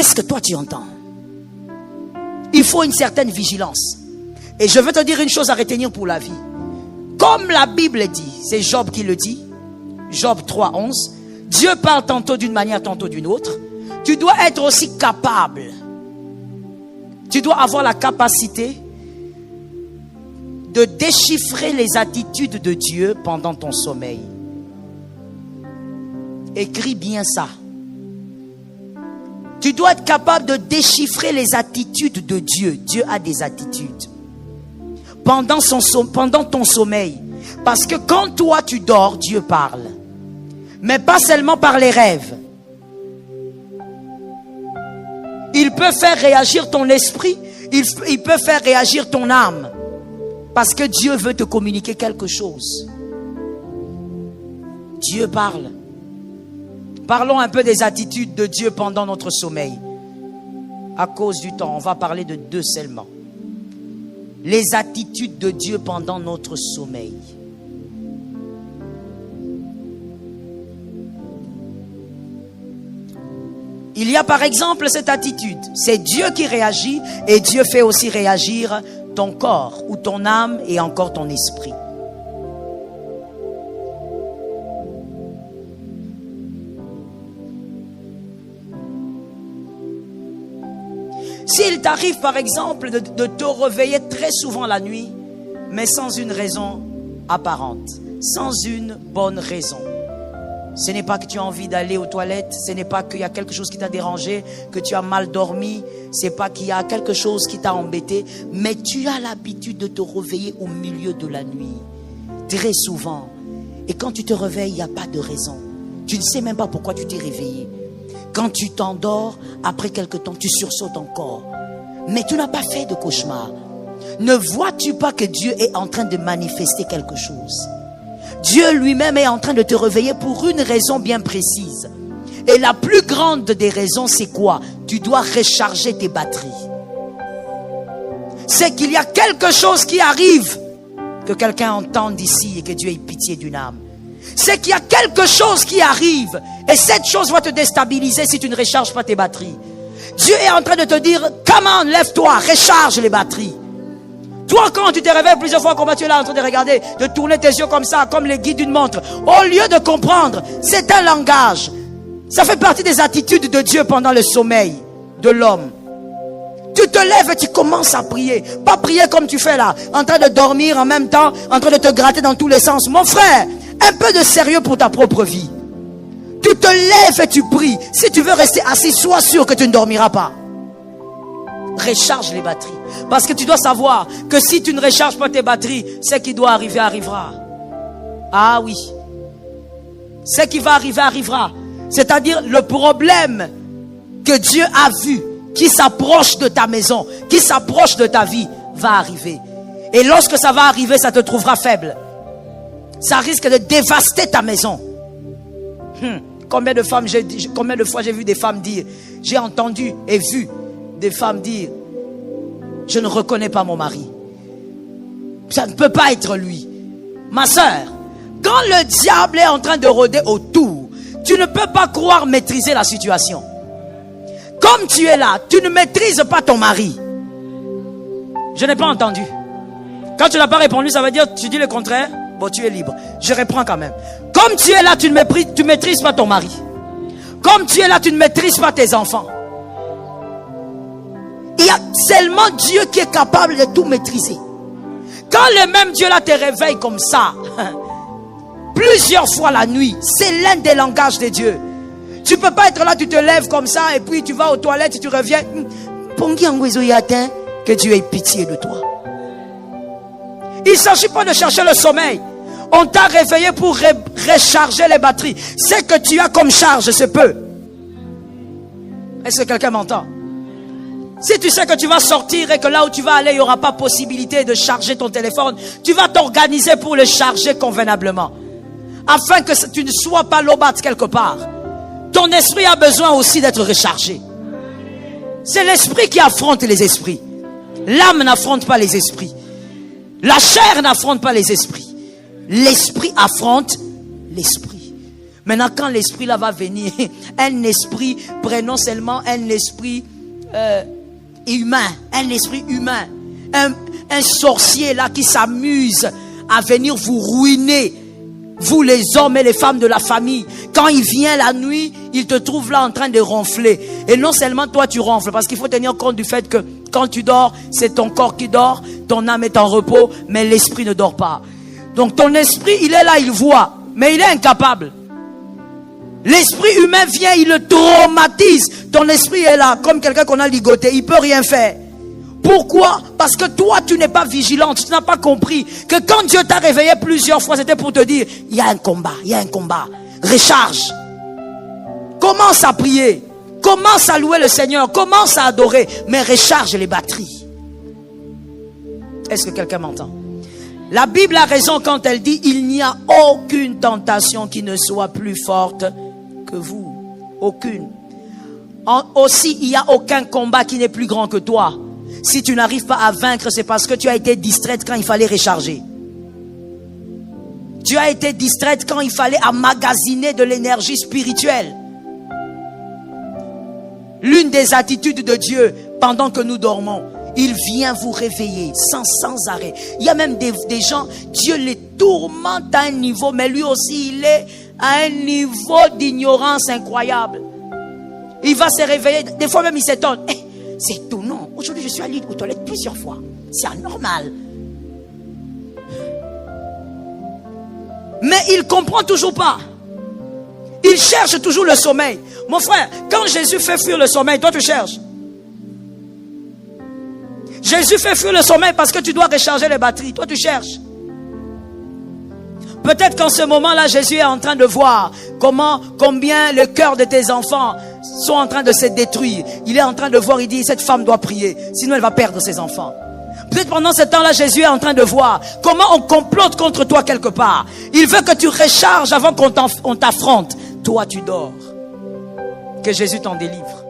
qu'est-ce que toi tu entends? Il faut une certaine vigilance. Et je veux te dire une chose à retenir pour la vie. Comme la Bible dit, c'est Job qui le dit, Job 3:11, Dieu parle tantôt d'une manière, tantôt d'une autre. Tu dois être aussi capable. Tu dois avoir la capacité de déchiffrer les attitudes de Dieu pendant ton sommeil. Écris bien ça. Tu dois être capable de déchiffrer les attitudes de Dieu. Dieu a des attitudes. Pendant ton sommeil. Parce que quand toi tu dors, Dieu parle. Mais pas seulement par les rêves. Il peut faire réagir ton esprit. Il peut faire réagir ton âme. Parce que Dieu veut te communiquer quelque chose. Dieu parle. Parlons un peu des attitudes de Dieu pendant notre sommeil. À cause du temps, on va parler de 2 seulement. Les attitudes de Dieu pendant notre sommeil. Il y a par exemple cette attitude. C'est Dieu qui réagit et Dieu fait aussi réagir ton corps ou ton âme et encore ton esprit. S'il t'arrive par exemple de te réveiller très souvent la nuit, mais sans une raison apparente, sans une bonne raison. Ce n'est pas que tu as envie d'aller aux toilettes, ce n'est pas qu'il y a quelque chose qui t'a dérangé, que tu as mal dormi, ce n'est pas qu'il y a quelque chose qui t'a embêté, mais tu as l'habitude de te réveiller au milieu de la nuit, très souvent. Et quand tu te réveilles, il n'y a pas de raison. Tu ne sais même pas pourquoi tu t'es réveillé. Quand tu t'endors, après quelque temps, tu sursautes encore. Mais tu n'as pas fait de cauchemar. Ne vois-tu pas que Dieu est en train de manifester quelque chose? Dieu lui-même est en train de te réveiller pour une raison bien précise. Et la plus grande des raisons, c'est quoi? Tu dois recharger tes batteries. C'est qu'il y a quelque chose qui arrive, que quelqu'un entende ici et que Dieu ait pitié d'une âme. C'est qu'il y a quelque chose qui arrive et cette chose va te déstabiliser si tu ne recharges pas tes batteries. Dieu est en train de te dire, come on, lève-toi, recharge les batteries. Toi, quand tu te réveilles plusieurs fois, comment tu es là en train de regarder, de tourner tes yeux comme ça, comme les guides d'une montre, au lieu de comprendre, c'est un langage. Ça fait partie des attitudes de Dieu pendant le sommeil de l'homme. Tu te lèves et tu commences à prier. Pas prier comme tu fais là, en train de dormir en même temps, en train de te gratter dans tous les sens. Mon frère, un peu de sérieux pour ta propre vie. Tu te lèves et tu pries. Si tu veux rester assis, sois sûr que tu ne dormiras pas. Recharge les batteries. Parce que tu dois savoir que si tu ne recharges pas tes batteries, ce qui doit arriver arrivera. Ah oui. Ce qui va arriver arrivera. C'est-à-dire le problème que Dieu a vu, qui s'approche de ta maison, qui s'approche de ta vie, va arriver. Et lorsque ça va arriver, ça te trouvera faible. Ça risque de dévaster ta maison. Combien de fois j'ai vu des femmes dire, j'ai entendu et vu des femmes dire, je ne reconnais pas mon mari. Ça ne peut pas être lui. Ma soeur, quand le diable est en train de rôder autour, tu ne peux pas croire maîtriser la situation. Comme tu es là, tu ne maîtrises pas ton mari. Je n'ai pas entendu. Quand tu n'as pas répondu, ça veut dire tu dis le contraire. Bon, tu es libre. Je reprends quand même. Comme tu es là, tu ne maîtrises pas ton mari. Comme tu es là, tu ne maîtrises pas tes enfants. Il y a seulement Dieu qui est capable de tout maîtriser. Quand le même Dieu là te réveille comme ça, plusieurs fois la nuit, c'est l'un des langages de Dieu. Tu ne peux pas être là, tu te lèves comme ça et puis tu vas aux toilettes et tu reviens. Que Dieu ait pitié de toi. Il ne s'agit pas de chercher le sommeil. On t'a réveillé pour recharger les batteries. Ce que tu as comme charge, c'est peu. Est-ce que quelqu'un m'entend? Si tu sais que tu vas sortir et que là où tu vas aller, il n'y aura pas possibilité de charger ton téléphone, tu vas t'organiser pour le charger convenablement. Afin que tu ne sois pas lobat quelque part. Ton esprit a besoin aussi d'être rechargé. C'est l'esprit qui affronte les esprits. L'âme n'affronte pas les esprits. La chair n'affronte pas les esprits. L'esprit affronte l'esprit. Maintenant, quand l'esprit là va venir, un esprit, prenons seulement un esprit humain, un esprit humain, un sorcier là qui s'amuse à venir vous ruiner, vous les hommes et les femmes de la famille. Quand il vient la nuit, il te trouve là en train de ronfler. Et non seulement toi tu ronfles, parce qu'il faut tenir compte du fait que quand tu dors, c'est ton corps qui dort, ton âme est en repos, mais l'esprit ne dort pas. Donc ton esprit, il est là, il voit, mais il est incapable. L'esprit humain vient, il le traumatise. Ton esprit est là, comme quelqu'un qu'on a ligoté, il peut rien faire. Pourquoi? Parce que toi, tu n'es pas vigilante. Tu n'as pas compris que quand Dieu t'a réveillé plusieurs fois, c'était pour te dire, il y a un combat, il y a un combat. Recharge. Commence à prier. Commence à louer le Seigneur. Commence à adorer. Mais recharge les batteries. Est-ce que quelqu'un m'entend? La Bible a raison quand elle dit, il n'y a aucune tentation qui ne soit plus forte que vous. Aucune. Aussi, il n'y a aucun combat qui n'est plus grand que toi. Si tu n'arrives pas à vaincre, c'est parce que tu as été distraite quand il fallait recharger. Tu as été distraite quand il fallait emmagasiner de l'énergie spirituelle. L'une des attitudes de Dieu pendant que nous dormons, il vient vous réveiller sans arrêt. Il y a même des gens, Dieu les tourmente à un niveau, mais lui aussi il est à un niveau d'ignorance incroyable. Il va se réveiller, des fois même il s'étonne. C'est tout, non. Aujourd'hui, je suis allé aux toilettes plusieurs fois. C'est anormal. Mais il comprend toujours pas. Il cherche toujours le sommeil. Mon frère, quand Jésus fait fuir le sommeil, toi tu cherches. Jésus fait fuir le sommeil parce que tu dois recharger les batteries. Toi tu cherches. Peut-être qu'en ce moment-là, Jésus est en train de voir combien le cœur de tes enfants sont en train de se détruire. Il est en train de voir, il dit, cette femme doit prier, sinon elle va perdre ses enfants. Peut-être pendant ce temps-là, Jésus est en train de voir comment on complote contre toi quelque part. Il veut que tu recharges avant qu'on t'affronte. Toi, tu dors. Que Jésus t'en délivre.